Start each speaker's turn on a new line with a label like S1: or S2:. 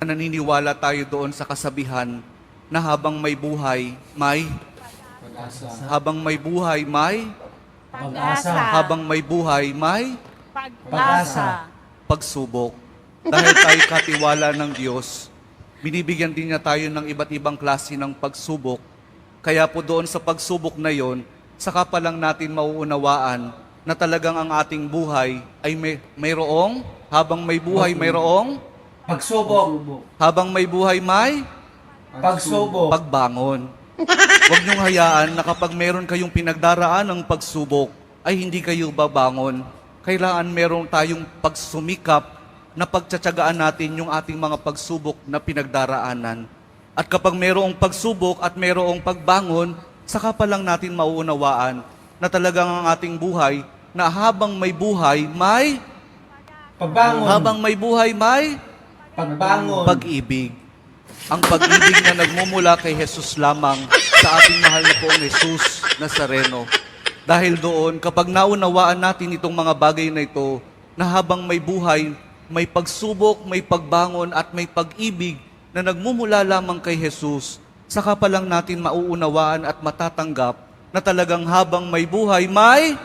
S1: Naniniwala tayo doon sa kasabihan na habang may buhay, may
S2: Pag-asa.
S1: habang may buhay, may
S2: Pag-asa.
S1: habang may buhay, may
S2: Pag-asa.
S1: pagsubok. Dahil tayo katiwala ng Diyos, binibigyan din niya tayo ng iba't ibang klase ng pagsubok. Kaya po doon sa pagsubok na yon, saka pa lang natin mauunawaan na talagang ang ating buhay ay mayroong, habang may buhay mayroong,
S2: Pagsubok.
S1: habang may buhay may
S2: Pagsubok.
S1: pagbangon. Huwag niyong hayaan na kapag meron kayong pinagdaraan ng pagsubok, ay hindi kayo babangon. Kailangan meron tayong pagsumikap na pagtsatsagaan natin yung ating mga pagsubok na pinagdaraanan. At kapag merong pagsubok at merong pagbangon, saka pa lang natin mauunawaan na talagang ang ating buhay, na habang may buhay, may
S2: Pagbangon.
S1: habang may buhay, may
S2: Pagbangon.
S1: pag-ibig. Ang pag-ibig na nagmumula kay Jesus lamang sa ating mahal na poong Jesus Nazareno. Dahil doon, kapag naunawaan natin itong mga bagay na ito, na habang may buhay, may pagsubok, may pagbangon at may pag-ibig na nagmumula lamang kay Jesus, saka pa lang natin mauunawaan at matatanggap na talagang habang may buhay, may